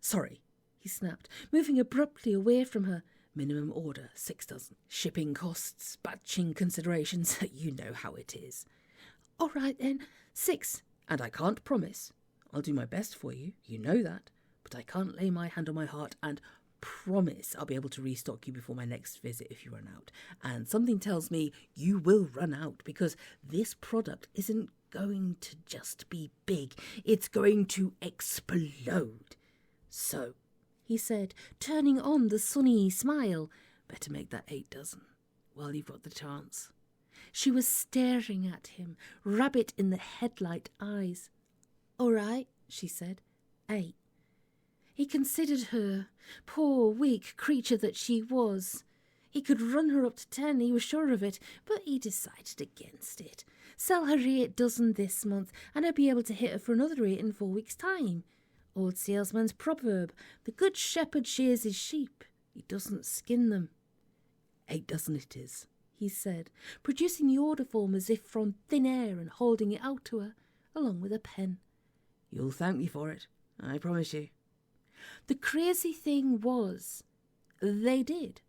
Sorry, he snapped, moving abruptly away from her. Minimum order, 6 dozen. Shipping costs, batching considerations, you know how it is. All right then, 6. And I can't promise. I'll do my best for you, you know that. But I can't lay my hand on my heart and promise I'll be able to restock you before my next visit if you run out. And something tells me you will run out, because this product isn't going to just be big. It's going to explode. So, he said, turning on the sunny smile, better make that 8 dozen while you've got the chance. She was staring at him, rabbit in the headlight eyes. All right, she said, 8. He considered her, poor, weak creature that she was. He could run her up to 10, he was sure of it, but he decided against it. Sell her 8 dozen this month, and I'd be able to hit her for another 8 in 4 weeks' time. Old salesman's proverb, the good shepherd shears his sheep, he doesn't skin them. 8 dozen it is, he said, producing the order form as if from thin air and holding it out to her, along with a pen. You'll thank me for it, I promise you. The crazy thing was, they did.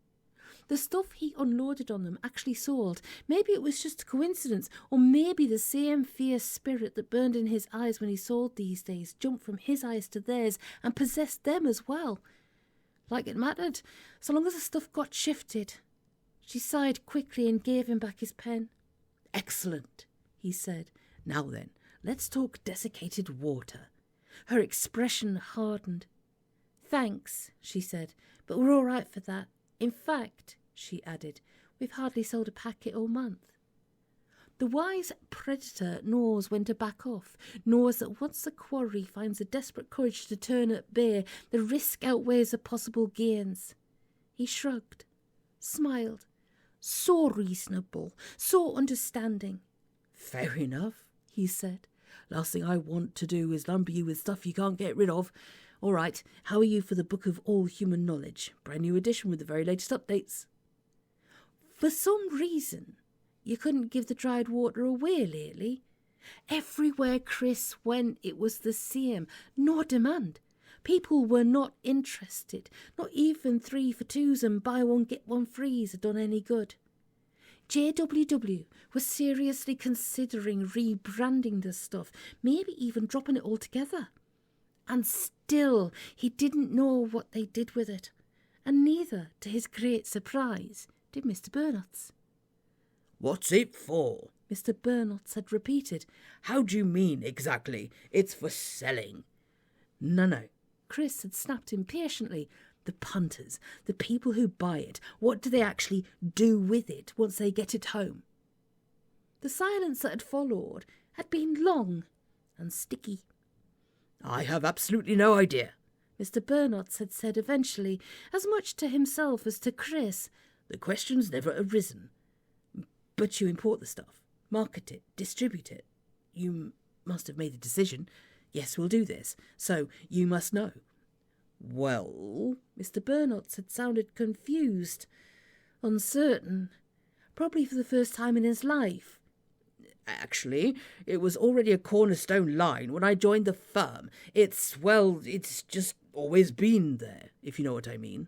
The stuff he unloaded on them actually sold. Maybe it was just a coincidence, or maybe the same fierce spirit that burned in his eyes when he sold these days jumped from his eyes to theirs and possessed them as well. Like it mattered, so long as the stuff got shifted. She sighed quickly and gave him back his pen. Excellent, he said. Now then, let's talk desiccated water. Her expression hardened. Thanks, she said, but we're all right for that. In fact, she added, We've hardly sold a packet all month. The wise predator knows when to back off, knows that once the quarry finds the desperate courage to turn at bay, the risk outweighs the possible gains. He shrugged, smiled, so reasonable, so understanding. Fair enough, he said. Last thing I want to do is lumber you with stuff you can't get rid of. All right, how are you for the Book of All Human Knowledge? Brand new edition with the very latest updates. For some reason, you couldn't give the dried water away lately. Everywhere Chris went, it was the same. No demand. People were not interested. Not even 3 for 2s and buy one get one frees had done any good. JWW was seriously considering rebranding the stuff, maybe even dropping it altogether. And still, he didn't know what they did with it. And neither, to his great surprise, did Mr. Burnotts. What's it for? Mr. Burnotts had repeated. How do you mean exactly? It's for selling. No. Chris had snapped impatiently. The punters, the people who buy it, what do they actually do with it once they get it home? The silence that had followed had been long and sticky. I have absolutely no idea, Mr. Burnotts had said eventually, as much to himself as to Chris. The question's never arisen. But you import the stuff, market it, distribute it. You must have made a decision. Yes, we'll do this. So you must know. Well, Mr. Burnotts had sounded confused, uncertain, probably for the first time in his life. Actually, it was already a cornerstone line when I joined the firm. It's just always been there, if you know what I mean.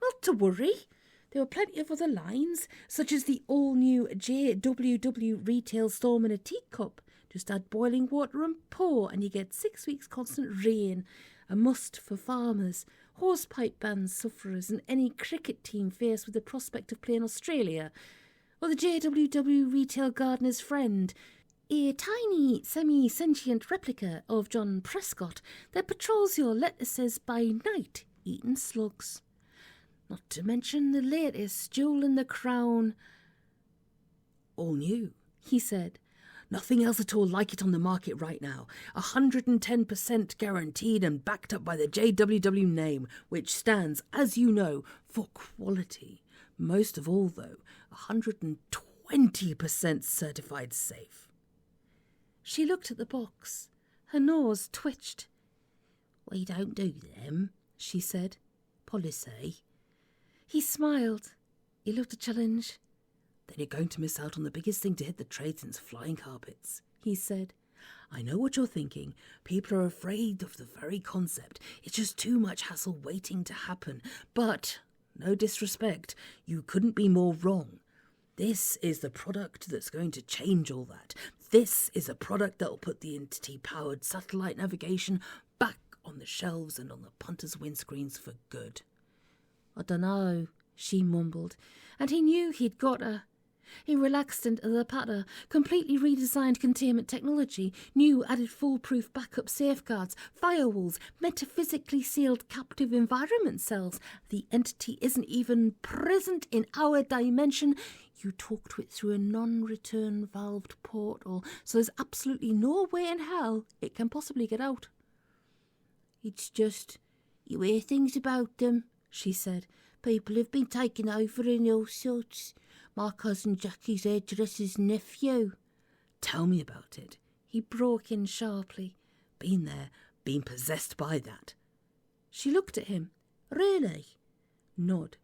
Not to worry. There were plenty of other lines, such as the all-new JWW retail storm in a teacup. Just add boiling water and pour, and you get 6 weeks constant rain. A must for farmers, horsepipe band sufferers, and any cricket team faced with the prospect of playing Australia. Or the JWW retail gardener's friend, a tiny, semi-sentient replica of John Prescott that patrols your lettuces by night, eating slugs. Not to mention the latest jewel in the crown. All new, he said. Nothing else at all like it on the market right now. 110% guaranteed and backed up by the JWW name, which stands, as you know, for quality. Most of all, though, 120% certified safe. She looked at the box. Her nose twitched. We don't do them, she said. Policy. He smiled. He looked a challenge. Then you're going to miss out on the biggest thing to hit the trade since flying carpets, he said. I know what you're thinking. People are afraid of the very concept. It's just too much hassle waiting to happen. But, no disrespect, you couldn't be more wrong. This is the product that's going to change all that. This is a product that will put the entity-powered satellite navigation back on the shelves and on the punters' windscreens for good. I dunno, she mumbled, and he knew he'd got her. He relaxed into the patter, completely redesigned containment technology, new added foolproof backup safeguards, firewalls, metaphysically sealed captive environment cells. The entity isn't even present in our dimension. You talk to it through a non-return valved portal, so there's absolutely no way in hell it can possibly get out. It's just, you hear things about them, she said. People have been taken over and all sorts. My cousin Jackie's hairdresser's nephew. Tell me about it. He broke in sharply. Been there, been possessed by that. She looked at him. Really? Nod.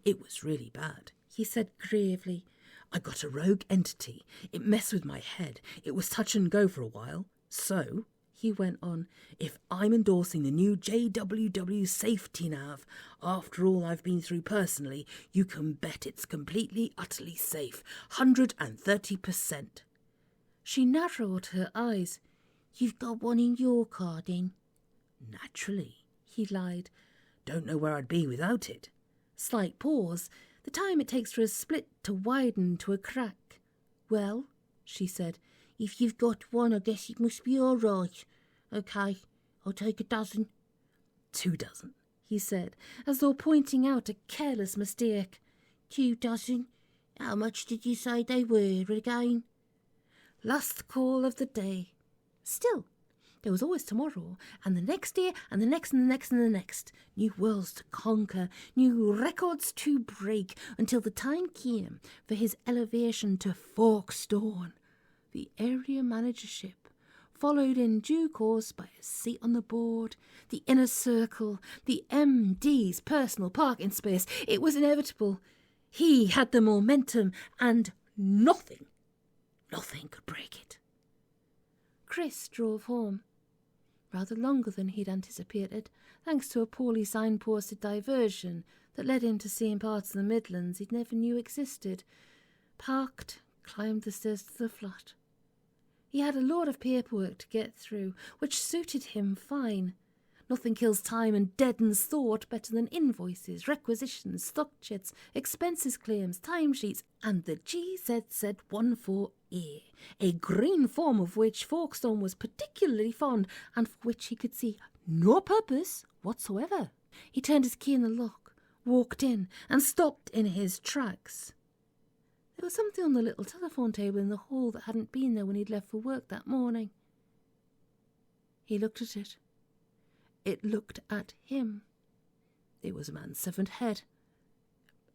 It was really bad, he said gravely. I got a rogue entity. It messed with my head. It was touch and go for a while. So, he went on, if I'm endorsing the new JWW safety nav, after all I've been through personally, you can bet it's completely, utterly safe. 130%. She narrowed her eyes. You've got one in your card in? Naturally, he lied. Don't know where I'd be without it. Slight pause, the time it takes for a split to widen to a crack. Well, she said, if you've got one, I guess it must be all right. OK, I'll take a dozen. 2 dozen, he said, as though pointing out a careless mistake. 2 dozen. How much did you say they were again? Last call of the day. Still, there was always tomorrow, and the next day, and the next, and the next, and the next. New worlds to conquer, new records to break, until the time came for his elevation to Folkestone, the area managership, followed in due course by a seat on the board, the inner circle, the MD's personal parking space. It was inevitable. He had the momentum, and nothing could break it. Chris drove home, rather longer than he'd anticipated, thanks to a poorly signposted diversion that led him to seeing parts of the Midlands he'd never knew existed. Parked, climbed the stairs to the flat. He had a load of paperwork to get through, which suited him fine. Nothing kills time and deadens thought better than invoices, requisitions, stock chits, expenses claims, timesheets, and the GZZ14A, a green form of which Folkestone was particularly fond and for which he could see no purpose whatsoever. He turned his key in the lock, walked in, and stopped in his tracks. There was something on the little telephone table in the hall that hadn't been there when he'd left for work that morning. He looked at it. It looked at him. It was a man's severed head.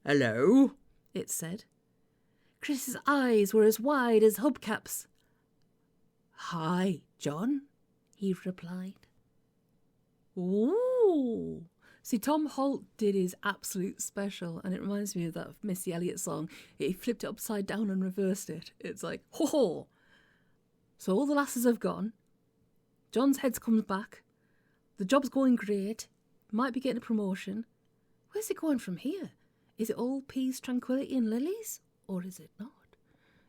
"Hello," it said. Chris's eyes were as wide as hubcaps. "Hi, John," he replied. Ooh. See, Tom Holt did his absolute special, and it reminds me of that Missy Elliott song. He flipped it upside down and reversed it. It's like, ho ho. So all the lasses have gone. John's head comes back. The job's going great. Might be getting a promotion. Where's it going from here? Is it all peace, tranquility and lilies? Or is it not?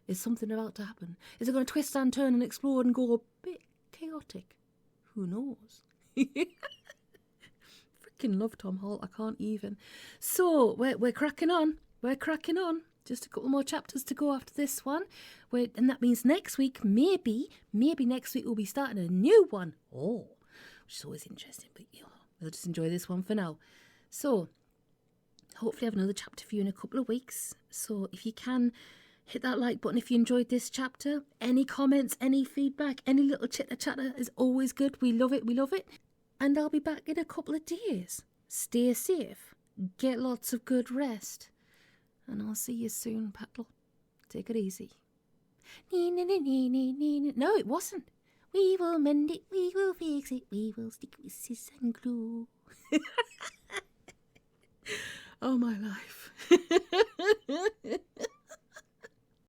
Is something about to happen? Is it going to twist and turn and explode and go a bit chaotic? Who knows? Freaking love Tom Holt. I can't even. So, we're cracking on. We're cracking on. Just a couple more chapters to go after this one. And that means next week, maybe next week we'll be starting a new one. Oh, which is always interesting, but we'll just enjoy this one for now. So, hopefully I have another chapter for you in a couple of weeks. So if you can, hit that like button if you enjoyed this chapter. Any comments, any feedback, any little chitter-chatter is always good. We love it, we love it. And I'll be back in a couple of days. Stay safe, get lots of good rest, and I'll see you soon, Paddle. Take it easy. No, it wasn't. We will mend it, we will fix it, we will stick with sis and glue. Oh, my life.